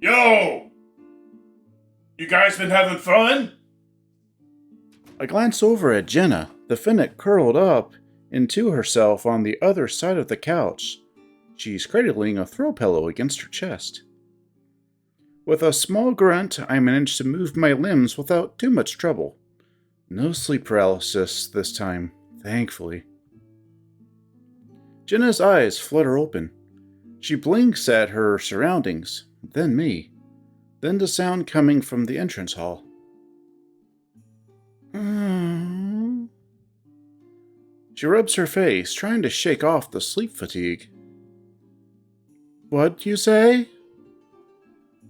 Yo! You guys been having fun? I glance over at Jenna, the Finnick curled up into herself on the other side of the couch. She's cradling a throw pillow against her chest. With a small grunt, I manage to move my limbs without too much trouble. No sleep paralysis this time, thankfully. Jenna's eyes flutter open. She blinks at her surroundings, then me, then the sound coming from the entrance hall. She rubs her face, trying to shake off the sleep fatigue. What'd you say?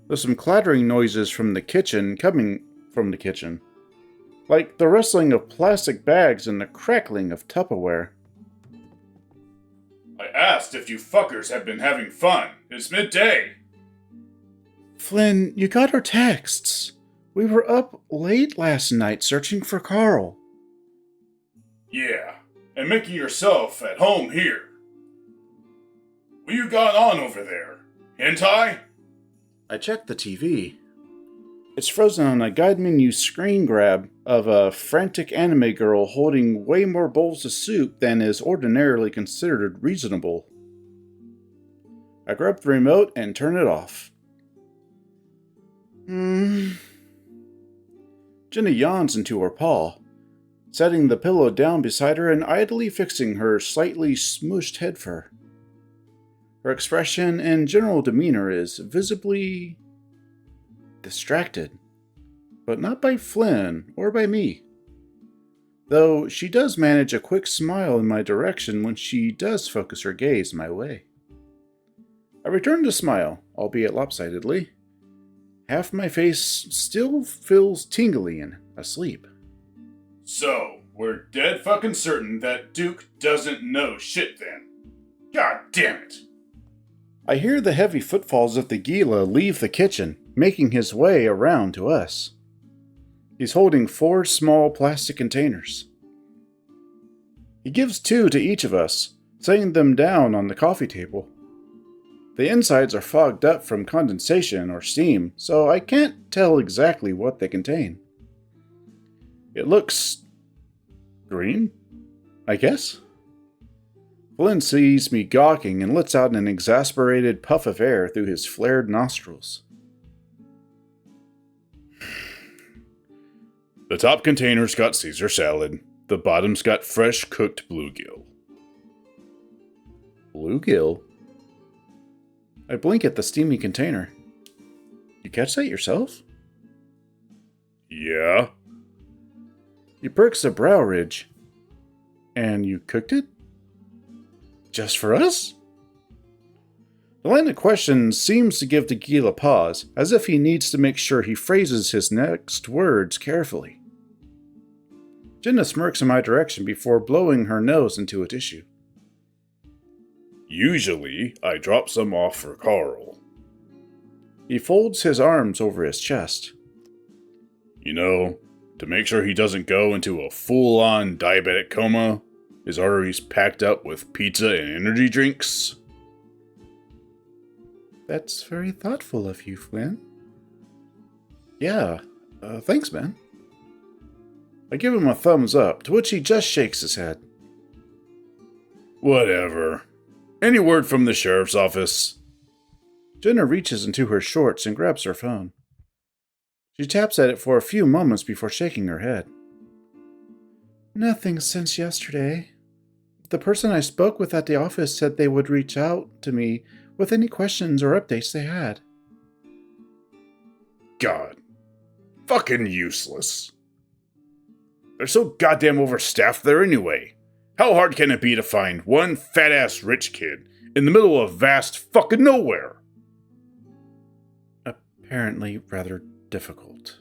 There's some clattering noises from the kitchen coming from the kitchen, like the rustling of plastic bags and the crackling of Tupperware. I asked if you fuckers have been having fun. It's midday. Flynn, you got our texts. We were up late last night searching for Carl. Yeah, and making yourself at home here. What you got on over there? Hentai? I checked the TV. It's frozen on a guide menu screen grab of a frantic anime girl holding way more bowls of soup than is ordinarily considered reasonable. I grab the remote and turn it off. Jenna yawns into her paw, setting the pillow down beside her and idly fixing her slightly smooshed head fur. Her expression and general demeanor is visibly distracted, but not by Flynn or by me. Though she does manage a quick smile in my direction when she does focus her gaze my way. I return the smile, albeit lopsidedly. Half my face still feels tingly and asleep. So, we're dead fucking certain that Duke doesn't know shit then. God damn it. I hear the heavy footfalls of the Gila leave the kitchen, making his way around to us. He's holding 4 small plastic containers. He gives 2 to each of us, setting them down on the coffee table. The insides are fogged up from condensation or steam, so I can't tell exactly what they contain. It looks green, I guess? Flynn sees me gawking and lets out an exasperated puff of air through his flared nostrils. The top container's got Caesar salad. The bottom's got fresh cooked bluegill. Bluegill? I blink at the steamy container. You catch that yourself? Yeah. He perks a brow ridge. And you cooked it? Just for us? The line of questions seems to give Tequila pause, as if he needs to make sure he phrases his next words carefully. Jenna smirks in my direction before blowing her nose into a tissue. Usually, I drop some off for Carl. He folds his arms over his chest. You know, to make sure he doesn't go into a full-on diabetic coma, his arteries packed up with pizza and energy drinks. That's very thoughtful of you, Flynn. Yeah, thanks, man. I give him a thumbs up, to which he just shakes his head. Whatever. Any word from the sheriff's office? Jenna reaches into her shorts and grabs her phone. She taps at it for a few moments before shaking her head. Nothing since yesterday. The person I spoke with at the office said they would reach out to me with any questions or updates they had. God. Fucking useless. They're so goddamn overstaffed there anyway. How hard can it be to find one fat-ass rich kid in the middle of vast fucking nowhere? Apparently rather difficult.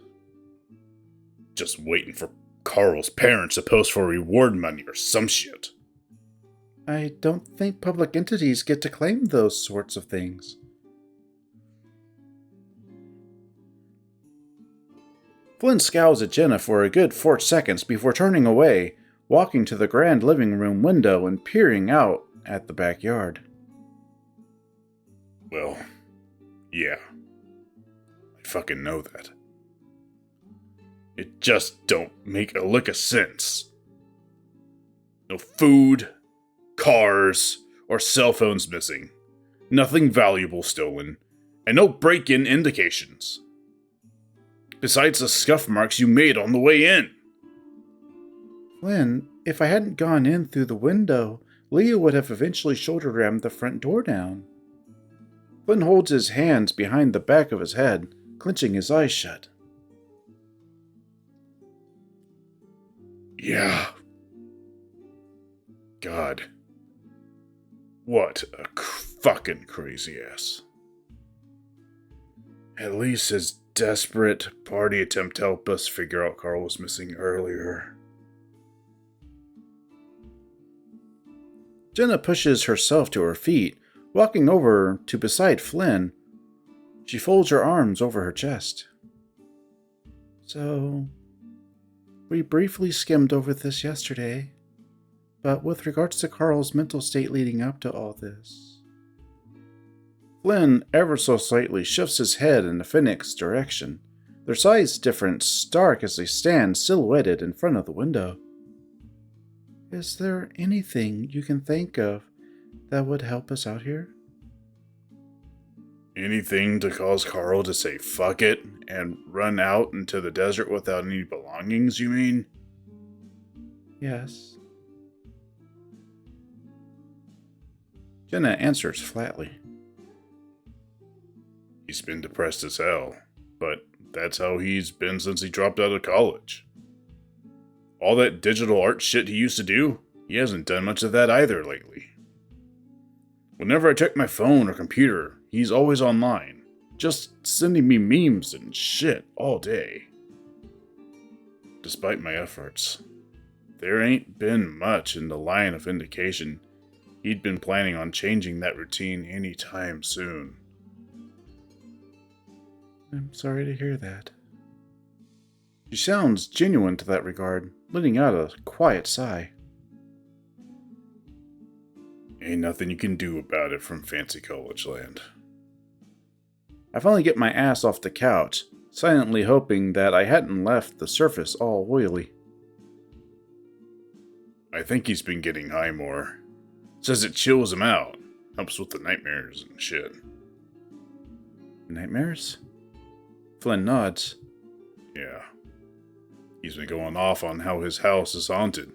Just waiting for Carl's parents to post for reward money or some shit. I don't think public entities get to claim those sorts of things. Flynn scowls at Jenna for a good 4 seconds before turning away, walking to the grand living room window and peering out at the backyard. Well, yeah. fucking know that. It just don't make a lick of sense. No food, cars, or cell phones missing. Nothing valuable stolen, and no break-in indications. Besides the scuff marks you made on the way in. Flynn, if I hadn't gone in through the window, Leah would have eventually shoulder rammed the front door down. Flynn holds his hands behind the back of his head, clenching his eyes shut. Yeah. God. What a fucking crazy ass. At least his desperate party attempt helped us figure out Carl was missing earlier. Jenna pushes herself to her feet, walking over to beside Flynn. She folds her arms over her chest. So, we briefly skimmed over this yesterday, but with regards to Carl's mental state leading up to all this. Flynn ever so slightly shifts his head in the Phoenix's direction, their size difference stark as they stand silhouetted in front of the window. Is there anything you can think of that would help us out here? Anything to cause Carl to say fuck it and run out into the desert without any belongings, you mean? Yes. Jenna answers flatly. He's been depressed as hell, but that's how he's been since he dropped out of college. All that digital art shit he used to do, he hasn't done much of that either lately. Whenever I check my phone or computer, he's always online, just sending me memes and shit all day. Despite my efforts, there ain't been much in the line of indication he'd been planning on changing that routine anytime soon. I'm sorry to hear that. She sounds genuine to that regard, letting out a quiet sigh. Ain't nothing you can do about it from fancy college land. I finally get my ass off the couch, silently hoping that I hadn't left the surface all oily. I think he's been getting high more. Says it chills him out, helps with the nightmares and shit. Nightmares? Flynn nods. Yeah. He's been going off on how his house is haunted.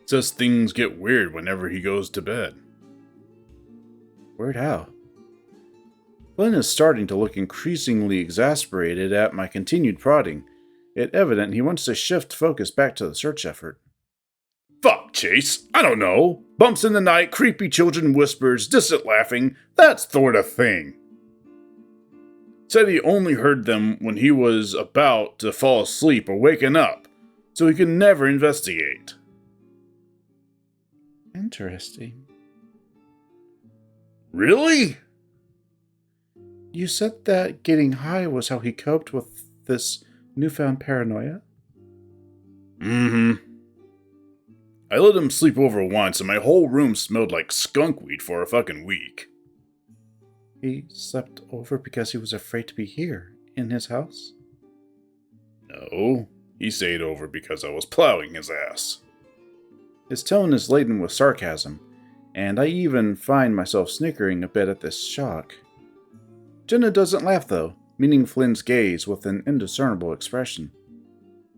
Says things get weird whenever he goes to bed. Weird how? Flynn is starting to look increasingly exasperated at my continued prodding. It evident he wants to shift focus back to the search effort. Fuck, Chase. I don't know. Bumps in the night, creepy children whispers, distant laughing, that sort of thing. Said he only heard them when he was about to fall asleep or waking up, so he could never investigate. Interesting. Really? You said that getting high was how he coped with this newfound paranoia? Mm-hmm. I let him sleep over once and my whole room smelled like skunk weed for a fucking week. He slept over because he was afraid to be here, in his house? No, he stayed over because I was plowing his ass. His tone is laden with sarcasm, and I even find myself snickering a bit at this shock. Jenna doesn't laugh, though, meeting Flynn's gaze with an indiscernible expression.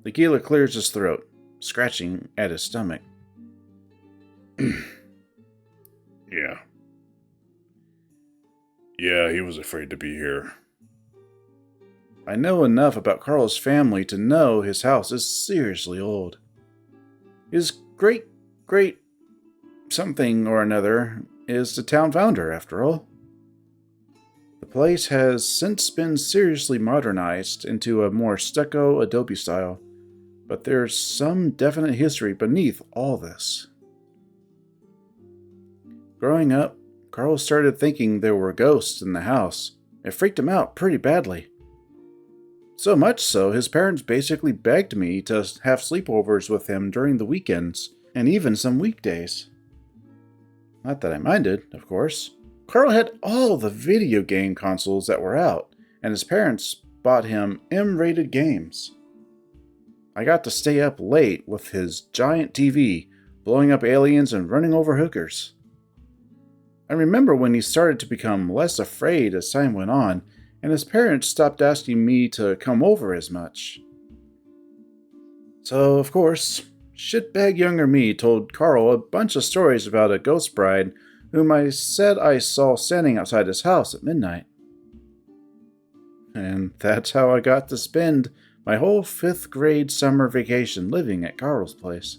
The Gila clears his throat, scratching at his stomach. Yeah. Yeah, he was afraid to be here. I know enough about Carl's family to know his house is seriously old. His great something or another is the town founder, after all. The place has since been seriously modernized into a more stucco adobe style, but there's some definite history beneath all this. Growing up, Carl started thinking there were ghosts in the house. It freaked him out pretty badly. So much so, his parents basically begged me to have sleepovers with him during the weekends, and even some weekdays. Not that I minded, of course. Carl had all the video game consoles that were out, and his parents bought him M-rated games. I got to stay up late with his giant TV, blowing up aliens and running over hookers. I remember when he started to become less afraid as time went on, and his parents stopped asking me to come over as much. So, of course, shitbag younger me told Carl a bunch of stories about a ghost bride whom I said I saw standing outside his house at midnight. And that's how I got to spend my whole 5th grade summer vacation living at Carl's place.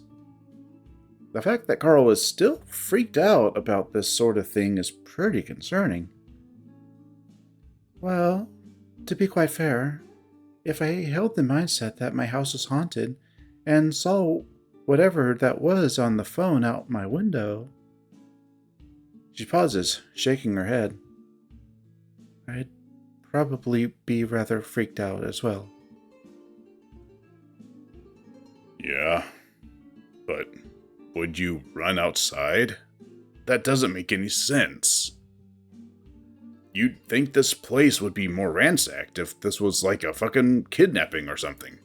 The fact that Carl was still freaked out about this sort of thing is pretty concerning. Well, to be quite fair, if I held the mindset that my house was haunted and saw whatever that was on the phone out my window... She pauses, shaking her head. I'd probably be rather freaked out as well. Yeah, but would you run outside? That doesn't make any sense. You'd think this place would be more ransacked if this was like a fucking kidnapping or something.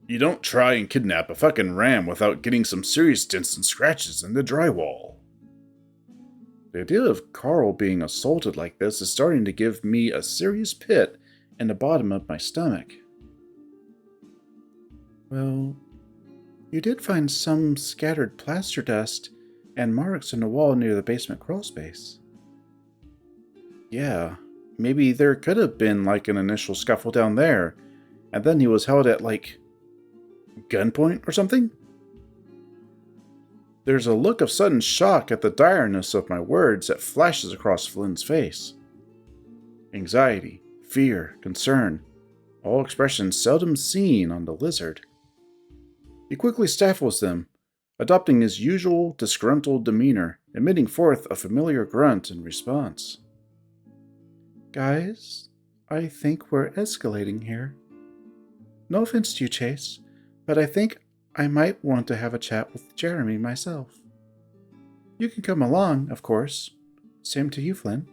You don't try and kidnap a fucking ram without getting some serious dents and scratches in the drywall. The idea of Carl being assaulted like this is starting to give me a serious pit in the bottom of my stomach. Well, you did find some scattered plaster dust and marks in the wall near the basement crawl space. Yeah, maybe there could have been like an initial scuffle down there, and then he was held at like gunpoint or something? There's a look of sudden shock at the direness of my words that flashes across Flynn's face. Anxiety, fear, concern, all expressions seldom seen on the lizard. He quickly stifles them, adopting his usual disgruntled demeanor, emitting forth a familiar grunt in response. Guys, I think we're escalating here. No offense to you, Chase, but I think I might want to have a chat with Jeremy myself. You can come along, of course. Same to you, Flynn.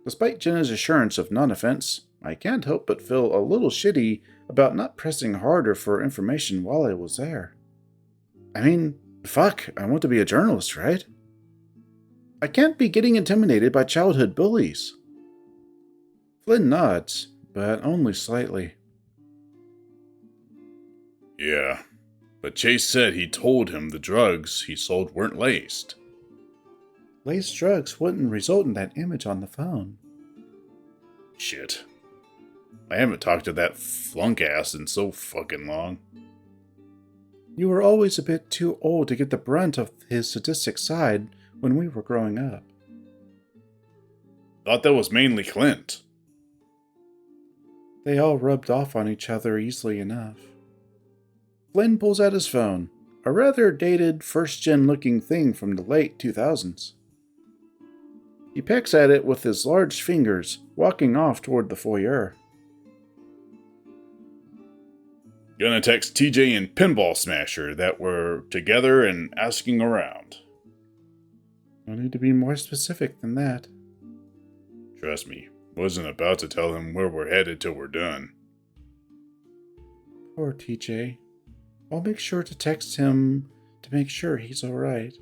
Despite Jenna's assurance of non-offense, I can't help but feel a little shitty about not pressing harder for information while I was there. I mean, fuck, I want to be a journalist, right? I can't be getting intimidated by childhood bullies. Flynn nods, but only slightly. Yeah, but Chase said he told him the drugs he sold weren't laced. Laced drugs wouldn't result in that image on the phone. Shit. I haven't talked to that flunk ass in so fucking long. You were always a bit too old to get the brunt of his sadistic side when we were growing up. Thought that was mainly Clint. They all rubbed off on each other easily enough. Flynn pulls out his phone, a rather dated first-gen looking thing from the late 2000s. He pecks at it with his large fingers, walking off toward the foyer. Gonna text TJ and Pinball Smasher that we're together and asking around. No need to be more specific than that. Trust me, wasn't about to tell him where we're headed till we're done. Poor TJ. I'll make sure to text him to make sure he's alright.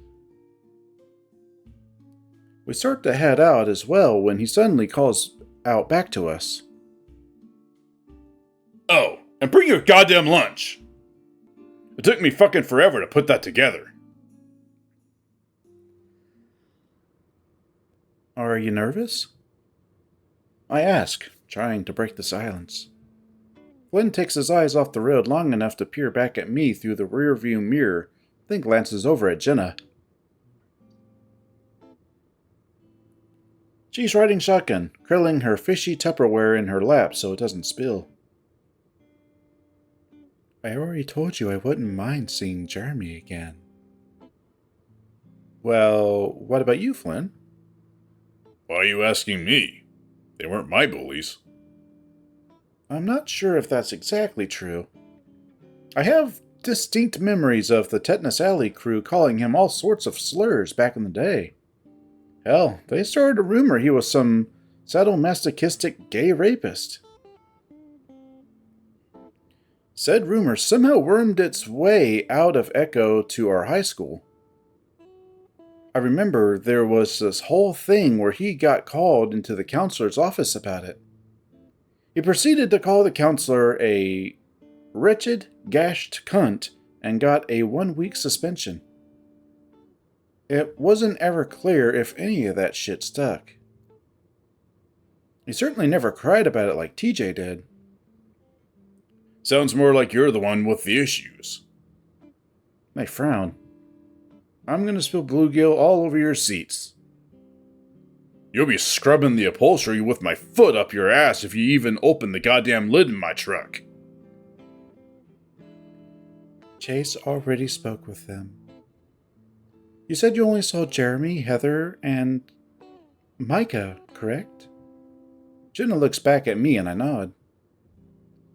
We start to head out as well when he suddenly calls out back to us. Oh, and bring your goddamn lunch! It took me fucking forever to put that together. Are you nervous? I ask, trying to break the silence. Flynn takes his eyes off the road long enough to peer back at me through the rearview mirror, then glances over at Jenna. She's riding shotgun, curling her fishy Tupperware in her lap so it doesn't spill. I already told you I wouldn't mind seeing Jeremy again. Well, what about you, Flynn? Why are you asking me? They weren't my bullies. I'm not sure if that's exactly true. I have distinct memories of the Tetanus Alley Crew calling him all sorts of slurs back in the day. Hell, they started a rumor he was some sadomasochistic gay rapist. Said rumor somehow wormed its way out of Echo to our high school. I remember there was this whole thing where he got called into the counselor's office about it. He proceeded to call the counselor a wretched, gashed cunt and got a 1-week suspension. It wasn't ever clear if any of that shit stuck. He certainly never cried about it like TJ did. Sounds more like you're the one with the issues. I frown. I'm gonna spill bluegill all over your seats. You'll be scrubbing the upholstery with my foot up your ass if you even open the goddamn lid in my truck. Chase already spoke with them. You said you only saw Jeremy, Heather, and Micah, correct? Jenna looks back at me and I nod.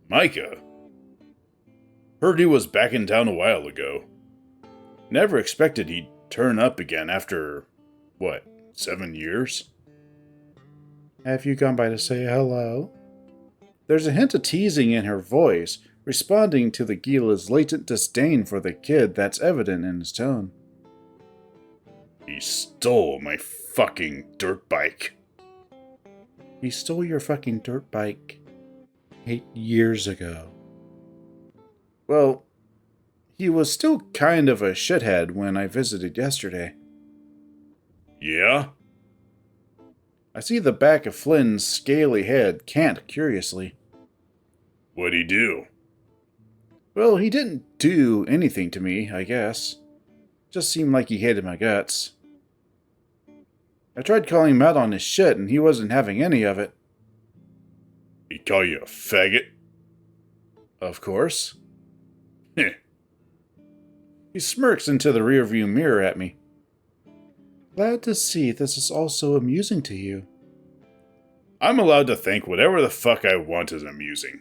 Micah? Heard he was back in town a while ago. Never expected he'd turn up again after, 7 years? Have you gone by to say hello? There's a hint of teasing in her voice, responding to the Gila's latent disdain for the kid that's evident in his tone. He stole my fucking dirt bike. He stole your fucking dirt bike 8 years ago. Well, he was still kind of a shithead when I visited yesterday. Yeah? I see the back of Flynn's scaly head cant curiously. What'd he do? Well, he didn't do anything to me, I guess. Just seemed like he hated my guts. I tried calling him out on his shit and he wasn't having any of it. He call you a faggot? Of course. Heh. He smirks into the rearview mirror at me. Glad to see this is also amusing to you. I'm allowed to think whatever the fuck I want is amusing.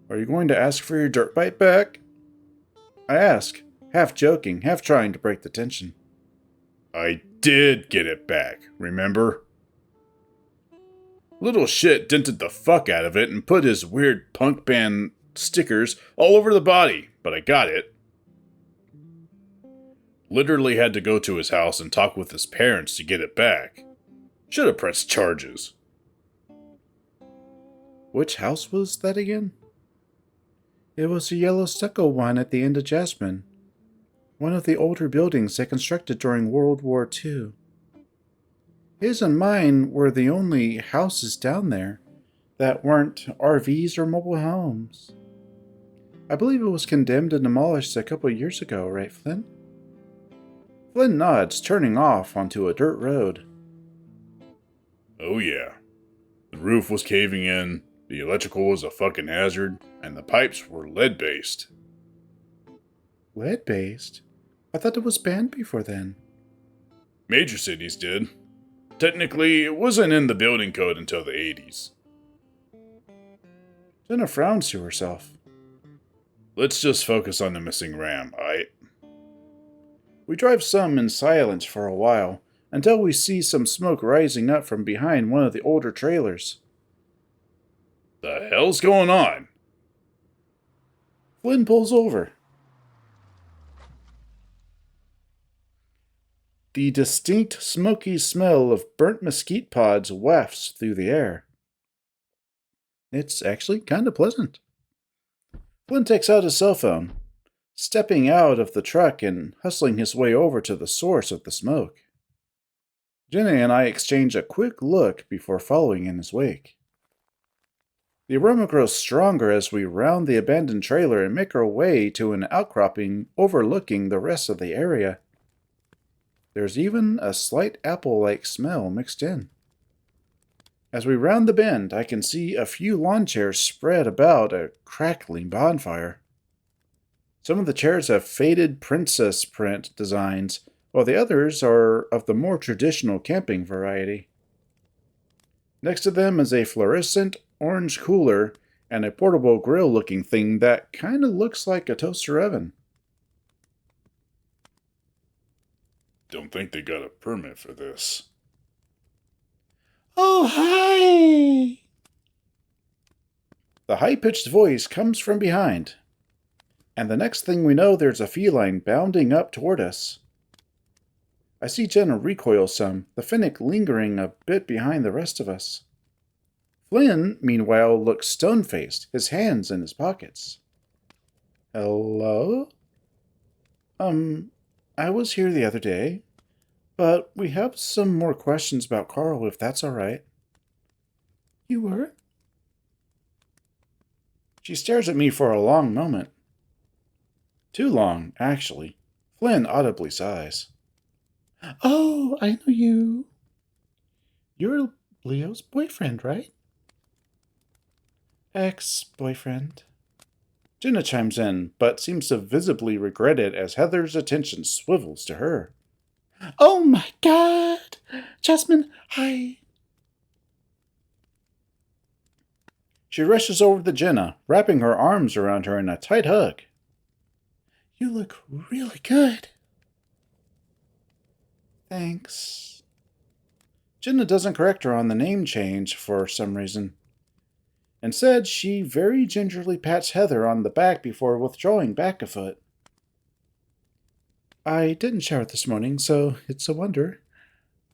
Are you going to ask for your dirt bike back? I ask, half joking, half trying to break the tension. I did get it back, remember? Little shit dented the fuck out of it and put his weird punk band stickers all over the body, but I got it. Literally had to go to his house and talk with his parents to get it back. Should have pressed charges. Which house was that again? It was a yellow stucco one at the end of Jasmine. One of the older buildings they constructed during World War II. His and mine were the only houses down there that weren't RVs or mobile homes. I believe it was condemned and demolished a couple years ago, right, Flynn? Flynn nods, turning off onto a dirt road. Oh yeah. The roof was caving in, the electrical was a fucking hazard, and the pipes were lead-based. Lead-based? I thought it was banned before then. Major cities did. Technically, it wasn't in the building code until the 80s. Jenna frowns to herself. Let's just focus on the missing ram, aight? We drive some in silence for a while, until we see some smoke rising up from behind one of the older trailers. The hell's going on? Flynn pulls over. The distinct smoky smell of burnt mesquite pods wafts through the air. It's actually kind of pleasant. Flynn takes out his cell phone, stepping out of the truck and hustling his way over to the source of the smoke. Jenna and I exchange a quick look before following in his wake. The aroma grows stronger as we round the abandoned trailer and make our way to an outcropping overlooking the rest of the area. There's even a slight apple-like smell mixed in. As we round the bend, I can see a few lawn chairs spread about a crackling bonfire. Some of the chairs have faded princess print designs, while the others are of the more traditional camping variety. Next to them is a fluorescent orange cooler and a portable grill-looking thing that kind of looks like a toaster oven. Don't think they got a permit for this. Oh, hi! The high-pitched voice comes from behind, and the next thing we know, there's a feline bounding up toward us. I see Jenna recoil some, the Finnick lingering a bit behind the rest of us. Flynn, meanwhile, looks stone-faced, his hands in his pockets. Hello? I was here the other day, but we have some more questions about Carl, if that's all right. You were? She stares at me for a long moment. Too long, actually. Flynn audibly sighs. Oh, I know you. You're Leo's boyfriend, right? Ex-boyfriend. Jenna chimes in, but seems to visibly regret it as Heather's attention swivels to her. Oh my god! Jasmine, hi! She rushes over to Jenna, wrapping her arms around her in a tight hug. You look really good. Thanks. Jenna doesn't correct her on the name change for some reason. Instead, she very gingerly pats Heather on the back before withdrawing back a foot. I didn't shower this morning, so it's a wonder,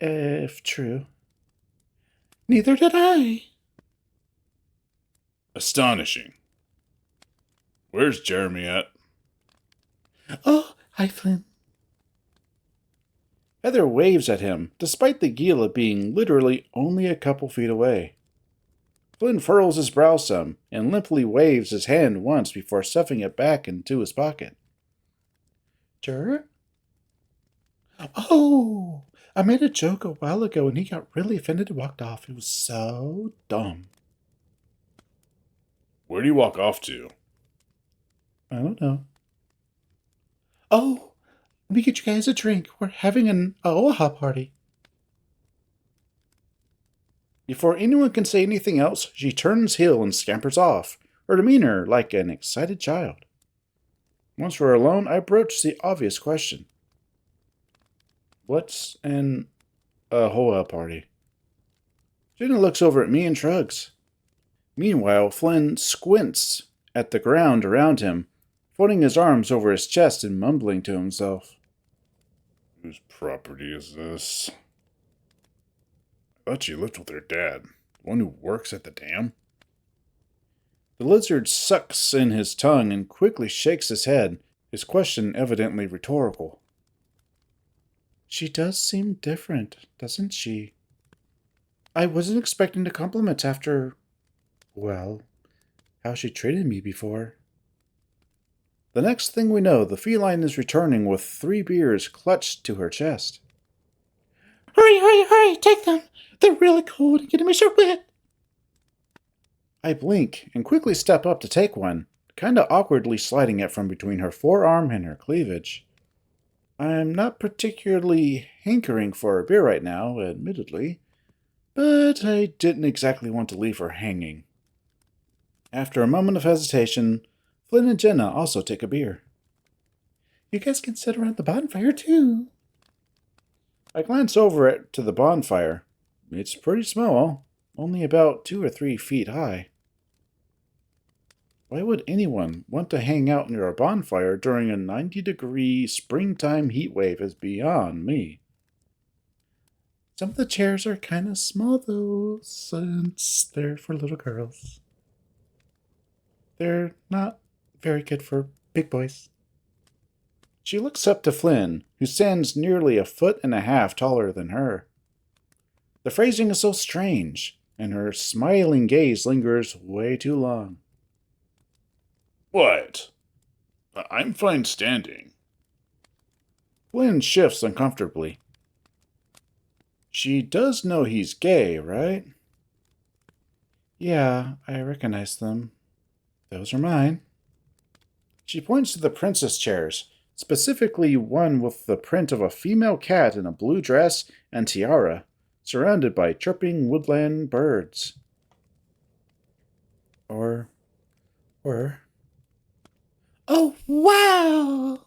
if true. Neither did I. Astonishing. Where's Jeremy at? Oh, hi, Flynn. Heather waves at him, despite the Gila being literally only a couple feet away. Flynn furrows his brow some, and limply waves his hand once before stuffing it back into his pocket. Sure? Oh, I made a joke a while ago and he got really offended and walked off. It was so dumb. Where do you walk off to? I don't know. Oh, let me get you guys a drink. We're having an Aloha party. Before anyone can say anything else, she turns heel and scampers off, her demeanor like an excited child. Once we're alone, I broach the obvious question. What's an Aloha party? Jenna looks over at me and shrugs. Meanwhile, Flynn squints at the ground around him, folding his arms over his chest and mumbling to himself. Whose property is this? I thought she lived with her dad, the one who works at the dam. The lizard sucks in his tongue and quickly shakes his head, his question evidently rhetorical. She does seem different, doesn't she? I wasn't expecting a compliment after, well, how she treated me before. The next thing we know, the feline is returning with 3 beers clutched to her chest. Hurry, hurry, hurry, take them! They're really cold and getting me so wet! I blink and quickly step up to take one, kinda awkwardly sliding it from between her forearm and her cleavage. I'm not particularly hankering for a beer right now, admittedly, but I didn't exactly want to leave her hanging. After a moment of hesitation, Flynn and Jenna also take a beer. You guys can sit around the bonfire, too. I glance over to the bonfire. It's pretty small, only about 2 or 3 feet high. Why would anyone want to hang out near a bonfire during a 90-degree springtime heat wave is beyond me. Some of the chairs are kind of small, though, since they're for little girls. They're not very good for big boys. She looks up to Flynn, who stands nearly 1.5 feet taller than her. The phrasing is so strange, and her smiling gaze lingers way too long. What? I'm fine standing. Flynn shifts uncomfortably. She does know he's gay, right? Yeah, I recognize them. Those are mine. She points to the princess chairs, specifically one with the print of a female cat in a blue dress and tiara, surrounded by chirping woodland birds. Or... Oh, wow!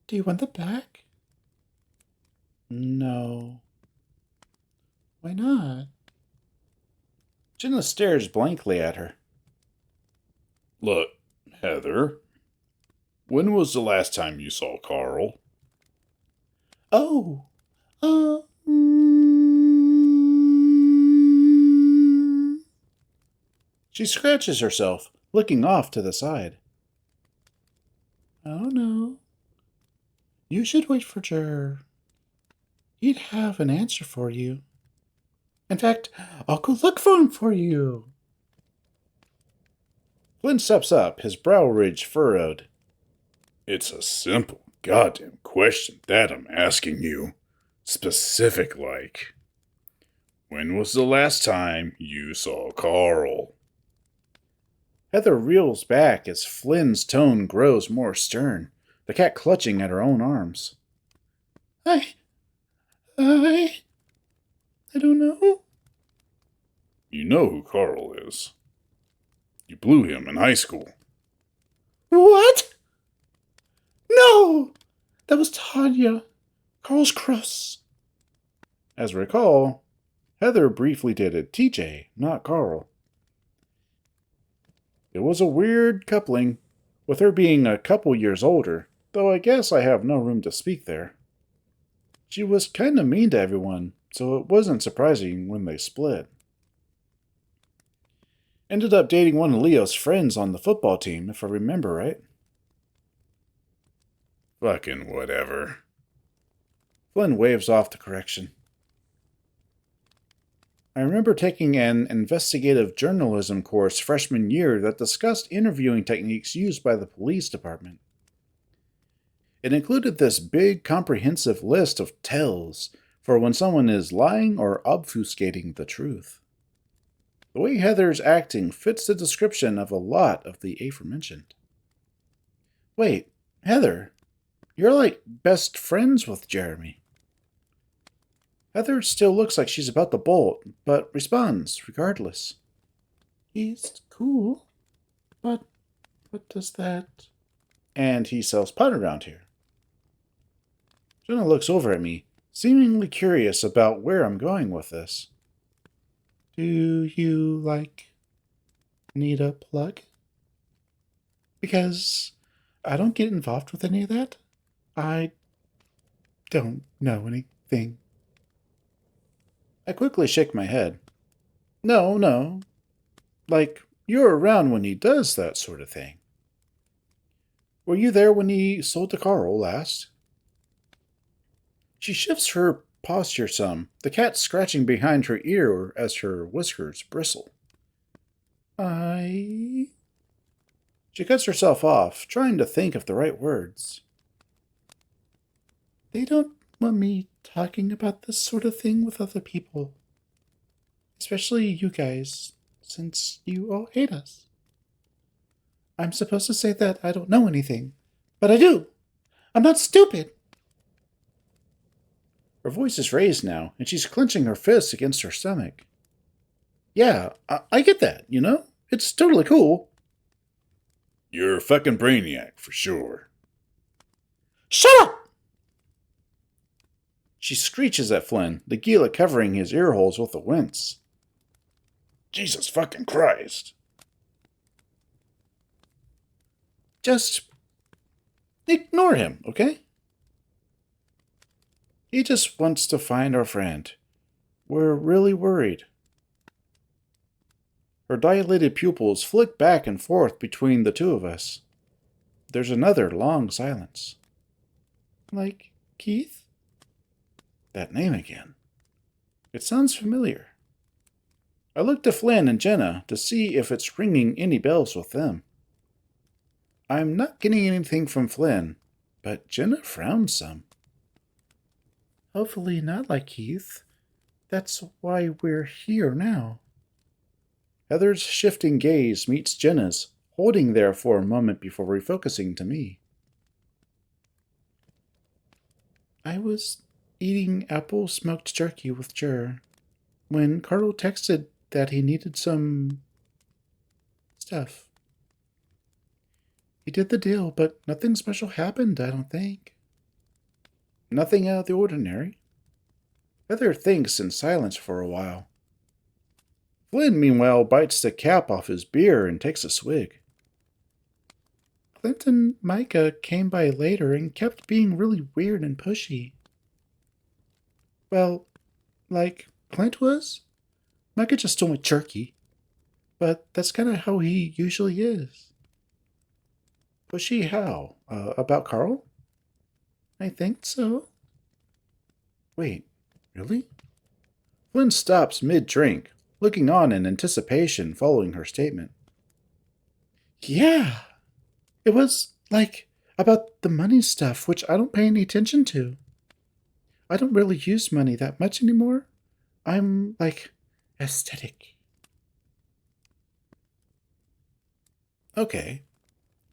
Do you want the back? No. Why not? Jenna stares blankly at her. Look, Heather, when was the last time you saw Carl? Oh, She scratches herself, looking off to the side. Oh no. You should wait for Jer. He'd have an answer for you. In fact, I'll go look for him for you. Flynn steps up, his brow ridge furrowed. It's a simple goddamn question that I'm asking you. Specific like. When was the last time you saw Carl? Heather reels back as Flynn's tone grows more stern, the cat clutching at her own arms. I don't know. You know who Carl is. You blew him in high school. What? No! That was Tanya, Carl's cross. As recall, Heather briefly dated TJ, not Carl. It was a weird coupling, with her being a couple years older, though I guess I have no room to speak there. She was kinda mean to everyone, so it wasn't surprising when they split. Ended up dating one of Leo's friends on the football team, if I remember right. Fucking whatever. Flynn waves off the correction. I remember taking an investigative journalism course freshman year that discussed interviewing techniques used by the police department. It included this big, comprehensive list of tells for when someone is lying or obfuscating the truth. The way Heather's acting fits the description of a lot of the aforementioned. Wait, Heather, you're like best friends with Jeremy. Heather still looks like she's about to bolt, but responds regardless. He's cool, but what does that... And he sells pot around here. Jenna looks over at me, seemingly curious about where I'm going with this. Do you, need a plug? Because I don't get involved with any of that. I don't know anything. I quickly shake my head. No. You're around when he does that sort of thing. Were you there when he sold to Carl last? She shifts her posture some, the cat scratching behind her ear as her whiskers bristle. She cuts herself off, trying to think of the right words. They don't want me talking about this sort of thing with other people. Especially you guys, since you all hate us. I'm supposed to say that I don't know anything, but I do. I'm not stupid. Her voice is raised now, and she's clenching her fists against her stomach. Yeah, I get that, you know? It's totally cool. You're a fucking brainiac, for sure. Shut up! She screeches at Flynn, the Gila covering his earholes with a wince. Jesus fucking Christ. Just ignore him, okay? He just wants to find our friend. We're really worried. Her dilated pupils flick back and forth between the two of us. There's another long silence. Like Keith? That name again. It sounds familiar. I look to Flynn and Jenna to see if it's ringing any bells with them. I'm not getting anything from Flynn, but Jenna frowns some. Hopefully not like Keith. That's why we're here now. Heather's shifting gaze meets Jenna's, holding there for a moment before refocusing to me. I was eating apple smoked jerky with Jer when Carl texted that he needed some stuff. He did the deal, but nothing special happened, I don't think. Nothing out of the ordinary. Heather thinks in silence for a while. Flynn, meanwhile, bites the cap off his beer and takes a swig. Clint and Micah came by later and kept being really weird and pushy. Well, like Clint was? Micah just stole my jerky. But that's kind of how he usually is. Pushy how? About Carl? I think so. Wait, really? Flynn stops mid-drink, looking on in anticipation following her statement. Yeah. It was, like, about the money stuff, which I don't pay any attention to. I don't really use money that much anymore. I'm, like, aesthetic. Okay,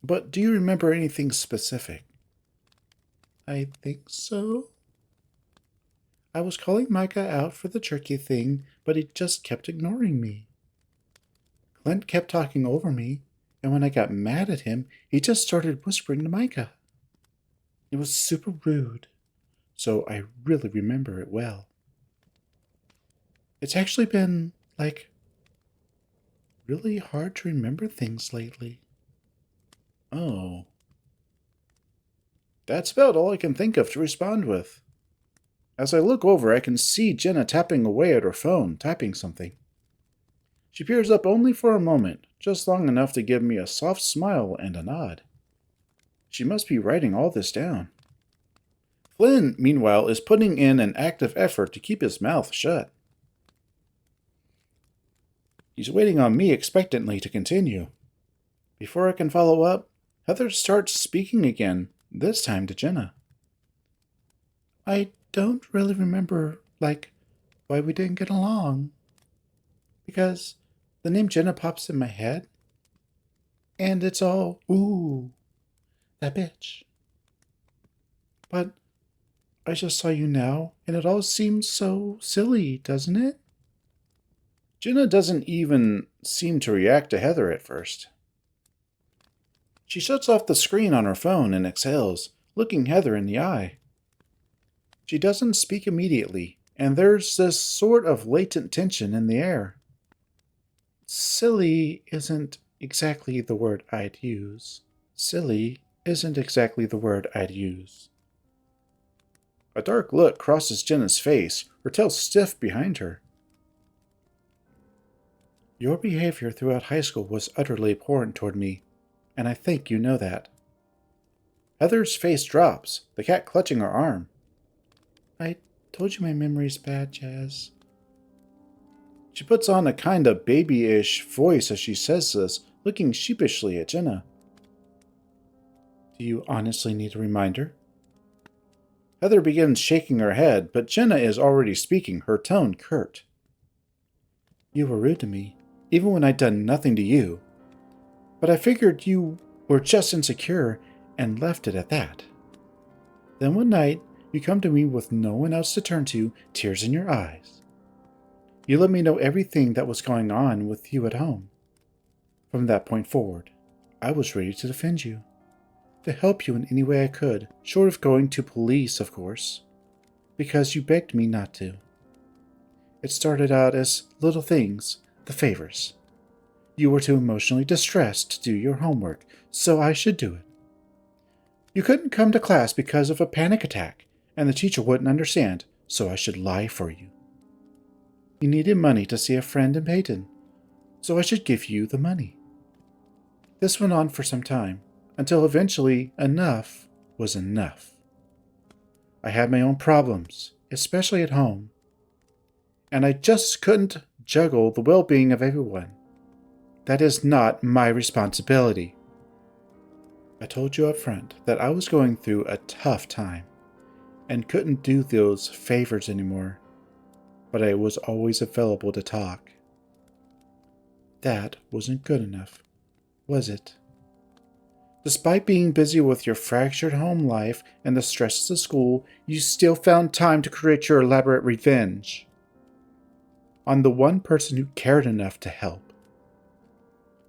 but do you remember anything specific? I think so. I was calling Micah out for the jerky thing, but he just kept ignoring me. Clint kept talking over me, and when I got mad at him, he just started whispering to Micah. It was super rude, so I really remember it well. It's actually been, like, really hard to remember things lately. Oh. That's about all I can think of to respond with. As I look over, I can see Jenna tapping away at her phone, typing something. She peers up only for a moment, just long enough to give me a soft smile and a nod. She must be writing all this down. Flynn, meanwhile, is putting in an active effort to keep his mouth shut. He's waiting on me expectantly to continue. Before I can follow up, Heather starts speaking again, this time to Jenna. I don't really remember, like, why we didn't get along. Because the name Jenna pops in my head, and it's all, ooh, that bitch. But I just saw you now, and it all seems so silly, doesn't it? Jenna doesn't even seem to react to Heather at first. She shuts off the screen on her phone and exhales, looking Heather in the eye. She doesn't speak immediately, and there's this sort of latent tension in the air. Silly isn't exactly the word I'd use. Silly isn't exactly the word I'd use. A dark look crosses Jenna's face, her tail stiff behind her. Your behavior throughout high school was utterly abhorrent toward me, and I think you know that. Heather's face drops, the cat clutching her arm. I told you my memory's bad, Jazz. She puts on a kind of babyish voice as she says this, looking sheepishly at Jenna. Do you honestly need a reminder? Heather begins shaking her head, but Jenna is already speaking, her tone curt. You were rude to me, even when I'd done nothing to you. But I figured you were just insecure and left it at that. Then one night, you come to me with no one else to turn to, tears in your eyes. You let me know everything that was going on with you at home. From that point forward, I was ready to defend you, to help you in any way I could, short of going to police, of course, because you begged me not to. It started out as little things, the favors. You were too emotionally distressed to do your homework, so I should do it. You couldn't come to class because of a panic attack, and the teacher wouldn't understand, so I should lie for you. You needed money to see a friend in Peyton, so I should give you the money. This went on for some time, until eventually enough was enough. I had my own problems, especially at home, and I just couldn't juggle the well-being of everyone. That is not my responsibility. I told you up front that I was going through a tough time and couldn't do those favors anymore, but I was always available to talk. That wasn't good enough, was it? Despite being busy with your fractured home life and the stresses of school, you still found time to create your elaborate revenge on the one person who cared enough to help.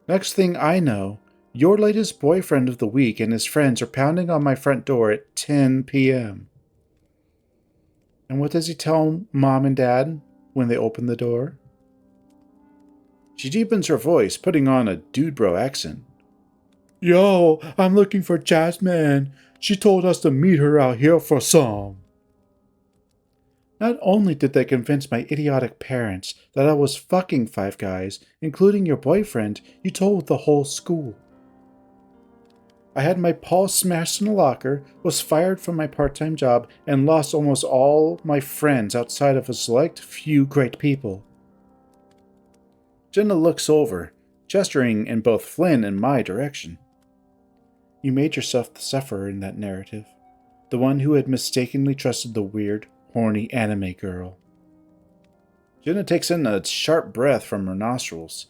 Next thing I know, your latest boyfriend of the week and his friends are pounding on my front door at 10 p.m. And what does he tell Mom and Dad when they open the door? She deepens her voice, putting on a dude bro accent. Yo, I'm looking for Jasmine. She told us to meet her out here for some. Not only did they convince my idiotic parents that I was fucking 5 guys, including your boyfriend, you told the whole school. I had my paw smashed in a locker, was fired from my part-time job, and lost almost all my friends outside of a select few great people. Jenna looks over, gesturing in both Flynn and my direction. You made yourself the sufferer in that narrative, the one who had mistakenly trusted the weird, horny anime girl. Jenna takes in a sharp breath from her nostrils,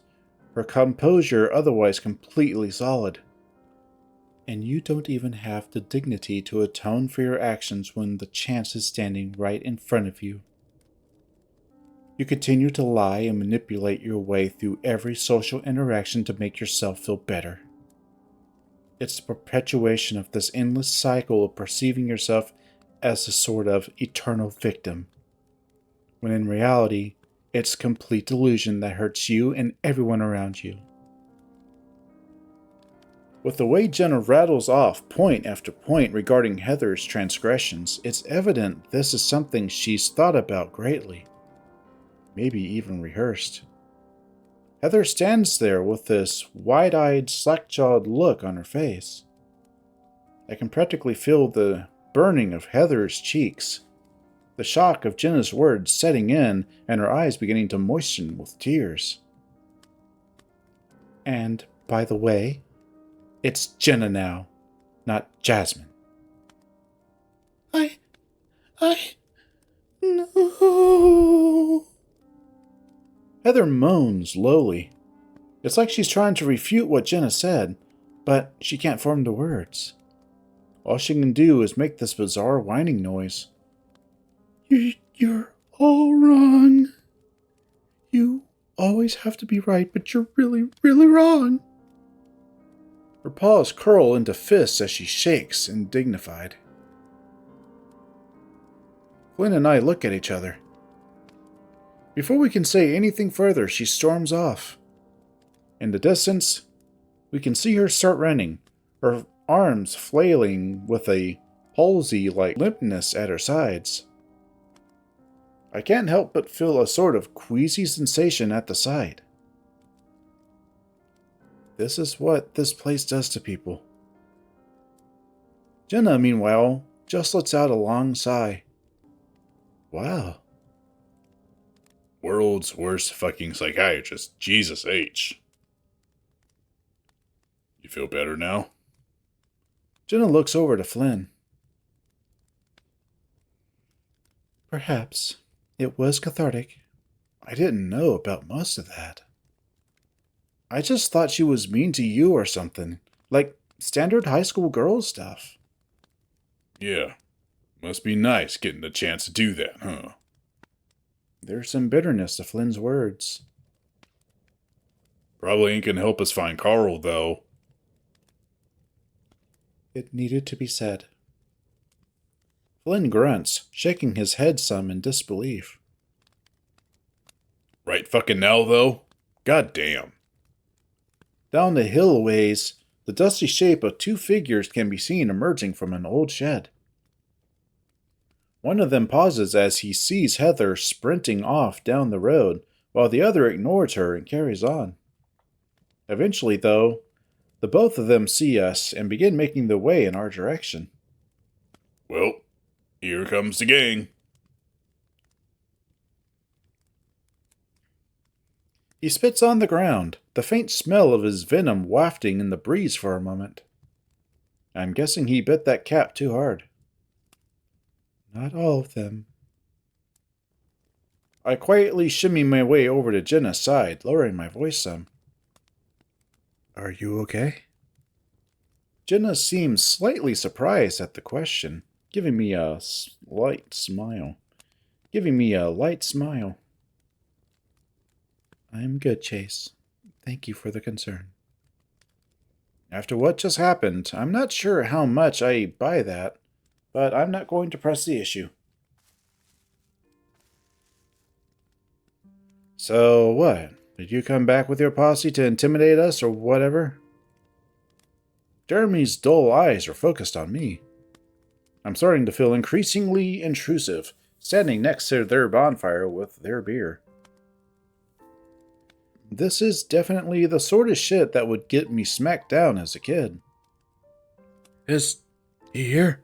her composure otherwise completely solid. And you don't even have the dignity to atone for your actions when the chance is standing right in front of you. You continue to lie and manipulate your way through every social interaction to make yourself feel better. It's the perpetuation of this endless cycle of perceiving yourself as a sort of eternal victim, when in reality, it's complete delusion that hurts you and everyone around you. With the way Jenna rattles off point after point regarding Heather's transgressions, it's evident this is something she's thought about greatly, maybe even rehearsed. Heather stands there with this wide-eyed, slack-jawed look on her face. I can practically feel the burning of Heather's cheeks, the shock of Jenna's words setting in, and her eyes beginning to moisten with tears. And, by the way, it's Jenna now, not Jasmine. No. Heather moans lowly. It's like she's trying to refute what Jenna said, but she can't form the words. All she can do is make this bizarre whining noise. You're all wrong. You always have to be right, but you're really, really wrong. Her paws curl into fists as she shakes, indignified. Flynn and I look at each other. Before we can say anything further, she storms off. In the distance, we can see her start running, her arms flailing with a palsy-like limpness at her sides. I can't help but feel a sort of queasy sensation at the sight. This is what this place does to people. Jenna, meanwhile, just lets out a long sigh. Wow. World's worst fucking psychiatrist, Jesus H. You feel better now? Jenna looks over to Flynn. Perhaps. It was cathartic. I didn't know about most of that. I just thought she was mean to you or something. Like standard high school girl stuff. Yeah. Must be nice getting the chance to do that, huh? There's some bitterness to Flynn's words. Probably ain't gonna help us find Carl, though. It needed to be said. Flynn grunts, shaking his head some in disbelief. Right fucking now, though? God damn. Down the hill a ways, the dusty shape of 2 figures can be seen emerging from an old shed. One of them pauses as he sees Heather sprinting off down the road, while the other ignores her and carries on. Eventually, though, the both of them see us and begin making their way in our direction. Well, here comes the gang. He spits on the ground, the faint smell of his venom wafting in the breeze for a moment. I'm guessing he bit that cap too hard. Not all of them. I quietly shimmy my way over to Jenna's side, lowering my voice some. Are you okay? Jenna seems slightly surprised at the question, giving me a light smile. I'm good, Chase. Thank you for the concern. After what just happened, I'm not sure how much I buy that, but I'm not going to press the issue. So what? Did you come back with your posse to intimidate us or whatever? Jeremy's dull eyes are focused on me. I'm starting to feel increasingly intrusive, standing next to their bonfire with their beer. This is definitely the sort of shit that would get me smacked down as a kid. Is he here?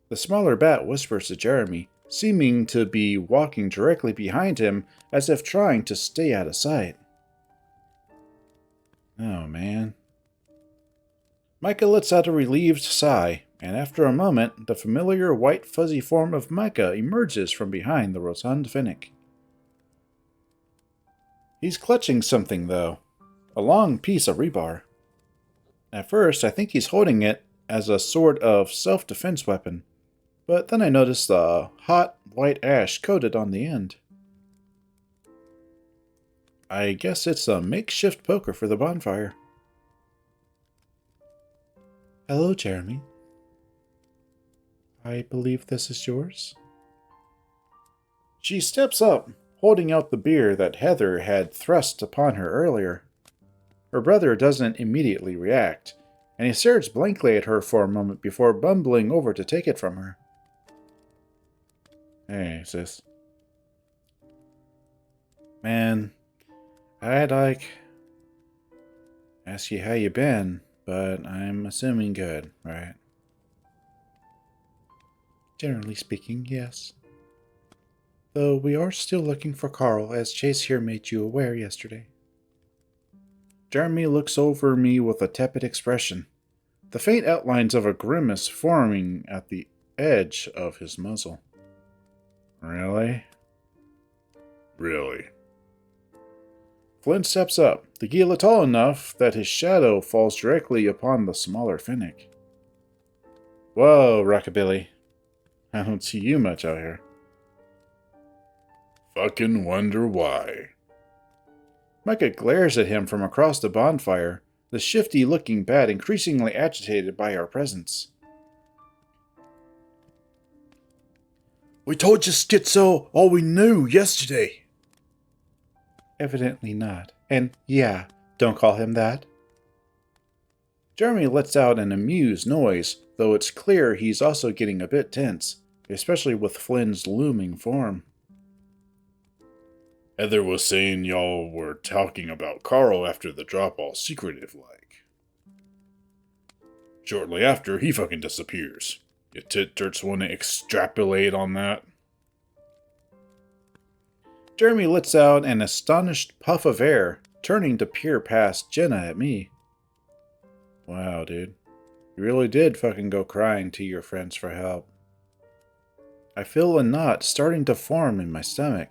The smaller bat whispers to Jeremy, seeming to be walking directly behind him as if trying to stay out of sight. Oh, man. Micah lets out a relieved sigh, and after a moment, the familiar white fuzzy form of Micah emerges from behind the rotund finnick. He's clutching something, though. A long piece of rebar. At first, I think he's holding it as a sort of self-defense weapon, but then I notice the hot, white ash coated on the end. I guess it's a makeshift poker for the bonfire. Hello, Jeremy. I believe this is yours? She steps up, holding out the beer that Heather had thrust upon her earlier. Her brother doesn't immediately react, and he stares blankly at her for a moment before bumbling over to take it from her. Hey, sis. Man, I'd ask you how you been, but I'm assuming good, right? Generally speaking, yes. Though we are still looking for Carl, as Chase here made you aware yesterday. Jeremy looks over me with a tepid expression, the faint outlines of a grimace forming at the edge of his muzzle. Really? Really? Flynn steps up, the gila tall enough that his shadow falls directly upon the smaller finnick. Whoa, Rockabilly. I don't see you much out here. Fucking wonder why. Micah glares at him from across the bonfire, the shifty-looking bat increasingly agitated by our presence. We told you, Schizo, all we knew yesterday. Evidently not. And yeah, don't call him that. Jeremy lets out an amused noise, though it's clear he's also getting a bit tense, especially with Flynn's looming form. Heather was saying y'all were talking about Carl after the drop, all secretive-like. Shortly after, he fucking disappears. You tit-dirts want to extrapolate on that? Jeremy lets out an astonished puff of air, turning to peer past Jenna at me. Wow, dude. You really did fucking go crying to your friends for help. I feel a knot starting to form in my stomach,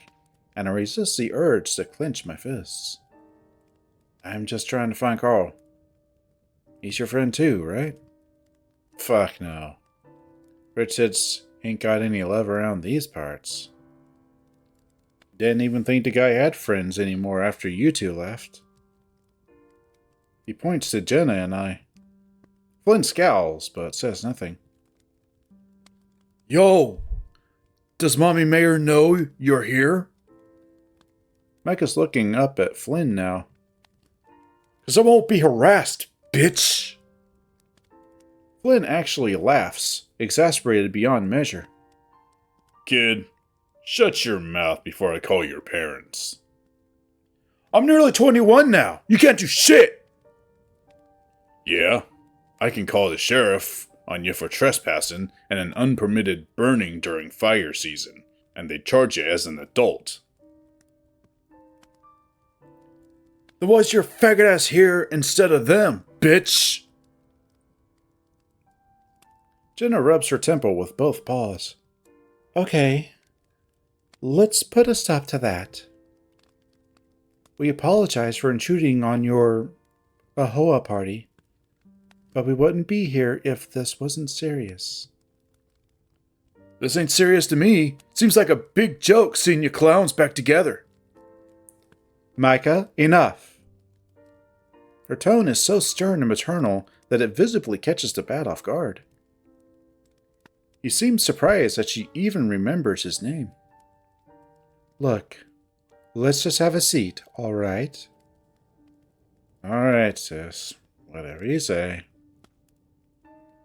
and I resist the urge to clench my fists. I'm just trying to find Carl. He's your friend too, right? Fuck no. Rich Hits ain't got any love around these parts. Didn't even think the guy had friends anymore after you two left. He points to Jenna and I. Flynn scowls, but says nothing. Yo! Does Mommy Mayor know you're here? Micah's looking up at Flynn now. 'Cause I won't be harassed, bitch! Flynn actually laughs, exasperated beyond measure. Kid, shut your mouth before I call your parents. I'm nearly 21 now. You can't do shit! Yeah, I can call the sheriff on you for trespassing and an unpermitted burning during fire season, and they charge you as an adult. Then why's your faggot ass here instead of them, bitch? Jenna rubs her temple with both paws. Okay, let's put a stop to that. We apologize for intruding on your Ahoa party, but we wouldn't be here if this wasn't serious. This ain't serious to me. Seems like a big joke seeing you clowns back together. Micah, enough. Her tone is so stern and maternal that it visibly catches the bat off guard. He seems surprised that she even remembers his name. Look, Let's just have a seat, all right? All right, sis. Whatever you say.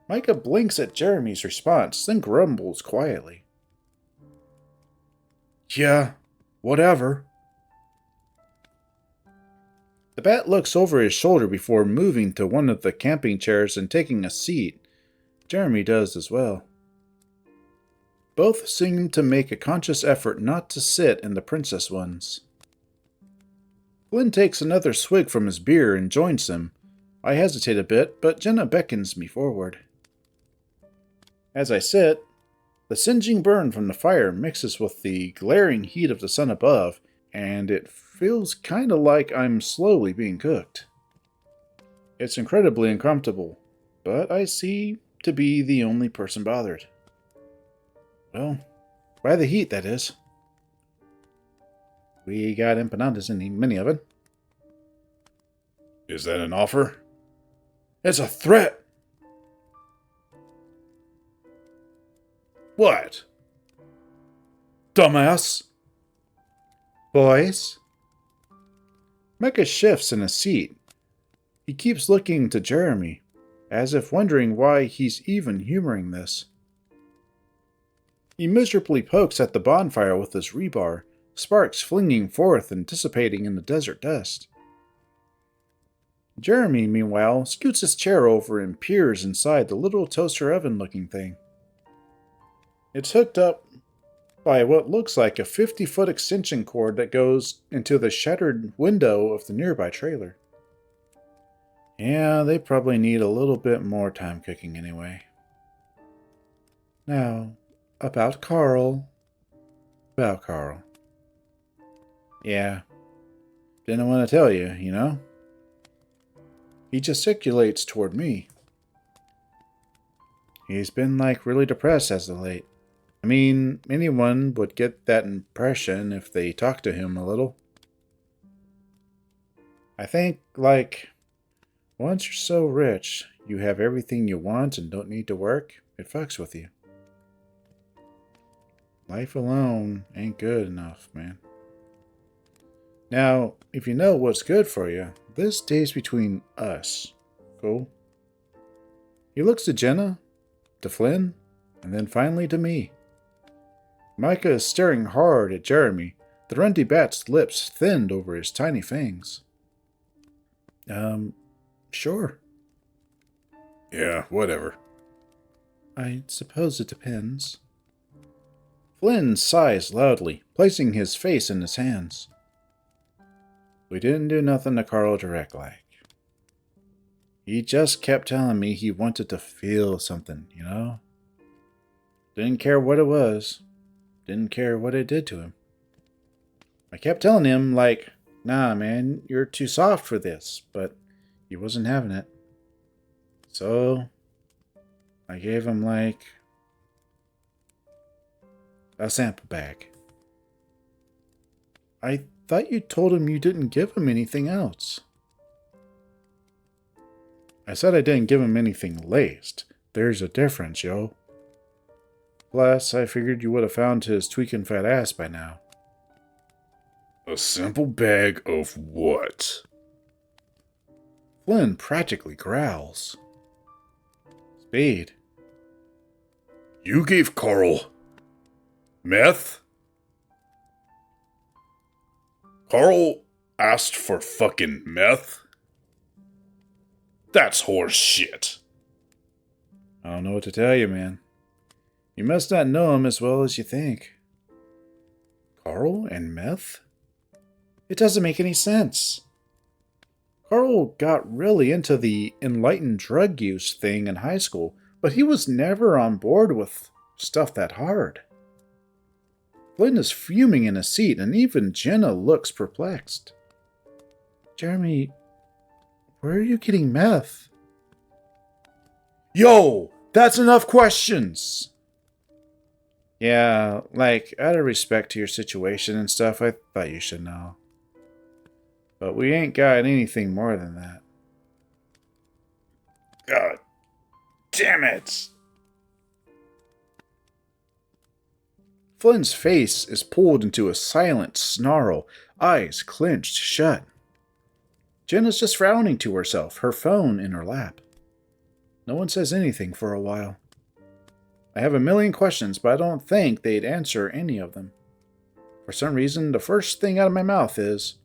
Micah blinks at Jeremy's response, then grumbles quietly. Yeah, whatever. The bat looks over his shoulder before moving to one of the camping chairs and taking a seat. Jeremy does as well. Both seem to make a conscious effort not to sit in the princess ones. Flynn takes another swig from his beer and joins them. I hesitate a bit, but Jenna beckons me forward. As I sit, the singeing burn from the fire mixes with the glaring heat of the sun above, and it feels kinda like I'm slowly being cooked. It's incredibly uncomfortable, but I seem to be the only person bothered. Well, by the heat, that is. We got empanadas in the mini oven. Is that an offer? It's a threat! What? Dumbass! Boys? Mecca shifts in his seat. He keeps looking to Jeremy, as if wondering why he's even humoring this. He miserably pokes at the bonfire with his rebar, sparks flinging forth and dissipating in the desert dust. Jeremy, meanwhile, scoots his chair over and peers inside the little toaster oven-looking thing. It's hooked up by what looks like a 50-foot extension cord that goes into the shattered window of the nearby trailer. Yeah, they probably need a little bit more time cooking anyway. Now, about Carl. About Carl. Yeah. Didn't want to tell you, you know? He gesticulates toward me. He's been really depressed as of late. I mean, anyone would get that impression if they talked to him a little. I think, once you're so rich, you have everything you want and don't need to work, it fucks with you. Life alone ain't good enough, man. Now, if you know what's good for you, this stays between us. Cool? He looks to Jenna, to Flynn, and then finally to me. Micah is staring hard at Jeremy, the runty bat's lips thinned over his tiny fangs. Sure. Yeah, whatever. I suppose it depends. Flynn sighs loudly, placing his face in his hands. We didn't do nothing to Carl direct like. He just kept telling me he wanted to feel something, you know? Didn't care what it was. Didn't care what it did to him. I kept telling him, nah, man, you're too soft for this, but he wasn't having it. So, I gave him, a sample bag. I thought you told him you didn't give him anything else. I said I didn't give him anything laced. There's a difference, yo. Plus, I figured you would have found his tweaking fat ass by now. A simple bag of what? Flynn practically growls. Speed. You gave Carl meth? Carl asked for fucking meth? That's horse shit. I don't know what to tell you, man. You must not know him as well as you think. Carl and meth? It doesn't make any sense. Carl got really into the enlightened drug use thing in high school, but he was never on board with stuff that hard. Flynn is fuming in his seat, and even Jenna looks perplexed. Jeremy, where are you getting meth? Yo, that's enough questions! Yeah, out of respect to your situation and stuff, I thought you should know. But we ain't got anything more than that. God damn it. Flynn's face is pulled into a silent snarl, eyes clenched shut. Jenna's just frowning to herself, her phone in her lap. No one says anything for a while. I have a million questions, but I don't think they'd answer any of them. For some reason, the first thing out of my mouth is,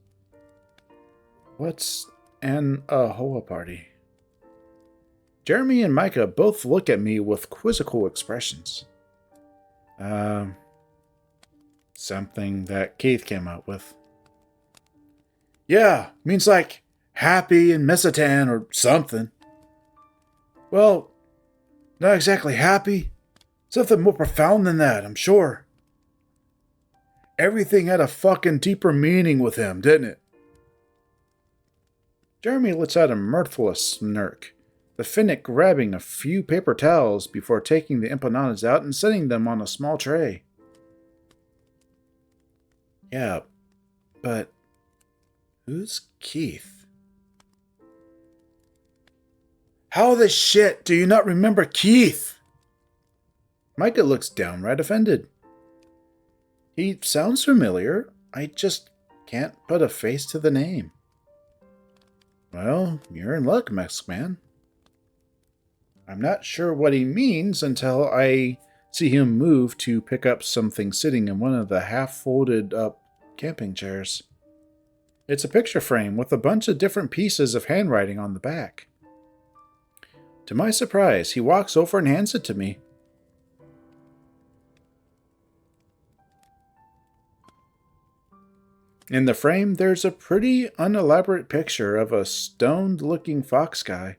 what's an AHOA party? Jeremy and Micah both look at me with quizzical expressions. Something that Keith came up with. Yeah, means like happy and Mesatan or something. Well, not exactly happy. Something more profound than that, I'm sure. Everything had a fucking deeper meaning with him, didn't it? Jeremy lets out a mirthful smirk, the Finnick grabbing a few paper towels before taking the empanadas out and setting them on a small tray. Yeah, but who's Keith? How the shit do you not remember Keith? Micah looks downright offended. He sounds familiar. I just can't put a face to the name. Well, you're in luck, Mexman. I'm not sure what he means until I see him move to pick up something sitting in one of the half-folded up camping chairs. It's a picture frame with a bunch of different pieces of handwriting on the back. To my surprise, he walks over and hands it to me. In the frame, there's a pretty unelaborate picture of a stoned-looking fox guy.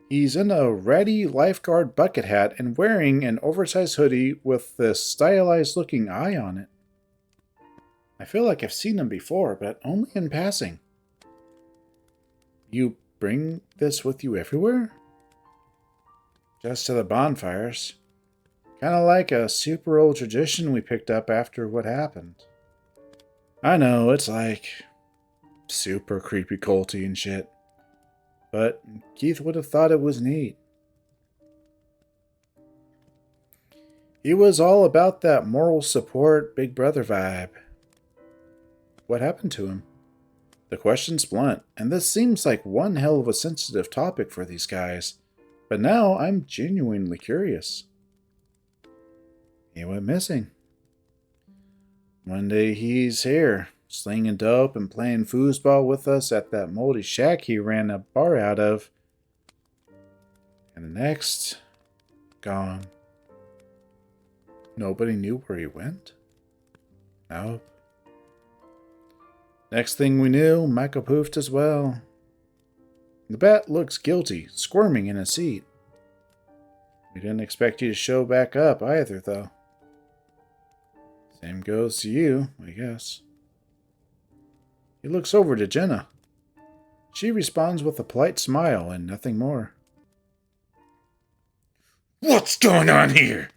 He's in a ratty lifeguard bucket hat and wearing an oversized hoodie with this stylized-looking eye on it. I feel like I've seen him before, but only in passing. You bring this with you everywhere? Just to the bonfires. Kind of like a super old tradition we picked up after what happened. I know, it's like super creepy culty and shit. But Keith would have thought it was neat. He was all about that moral support, big brother vibe. What happened to him? The question's blunt, and this seems like one hell of a sensitive topic for these guys. But now I'm genuinely curious. He went missing. One day he's here, slinging dope and playing foosball with us at that moldy shack he ran a bar out of. And the next, gone. Nobody knew where he went? Nope. Next thing we knew, Michael poofed as well. The bat looks guilty, squirming in his seat. We didn't expect you to show back up either, though. Same goes to you, I guess. He looks over to Jenna. She responds with a polite smile and nothing more. What's going on here?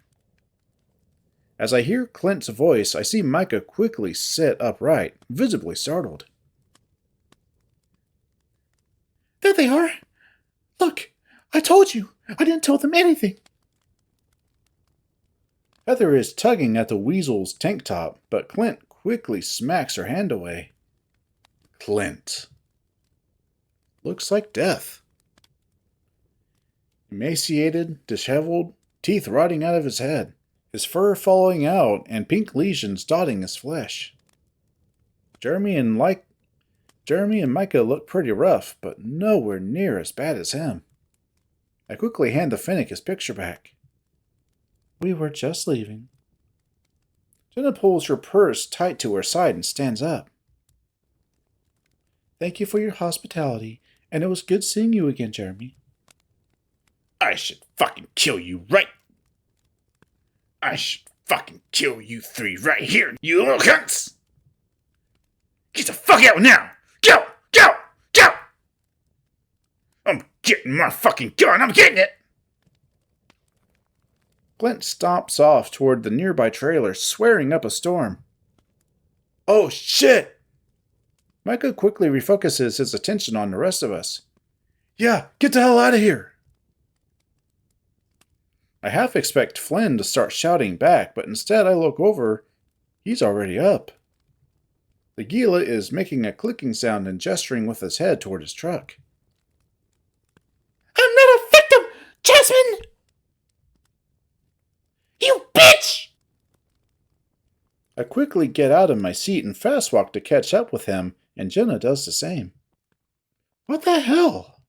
As I hear Clint's voice, I see Micah quickly sit upright, visibly startled. There they are. Look, I told you. I didn't tell them anything. Heather is tugging at the weasel's tank top, but Clint quickly smacks her hand away. Clint. Looks like death. Emaciated, disheveled, teeth rotting out of his head, his fur falling out, and pink lesions dotting his flesh. Jeremy and Micah look pretty rough, but nowhere near as bad as him. I quickly hand the Finnick his picture back. We were just leaving. Jenna pulls her purse tight to her side and stands up. Thank you for your hospitality, and it was good seeing you again, Jeremy. I should fucking kill you right. I should fucking kill you three right here, you little cunts! Get the fuck out now! Go! Go! Go! I'm getting my fucking gun! I'm getting it! Clint stomps off toward the nearby trailer, swearing up a storm. Oh, shit! Micah quickly refocuses his attention on the rest of us. Yeah, get the hell out of here! I half expect Flynn to start shouting back, but instead I look over. He's already up. The Gila is making a clicking sound and gesturing with his head toward his truck. I'm not a victim, Jasmine! You bitch! I quickly get out of my seat and fast walk to catch up with him, and Jenna does the same. What the hell?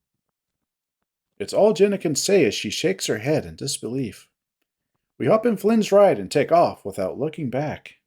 It's all Jenna can say as she shakes her head in disbelief. We hop in Flynn's ride and take off without looking back.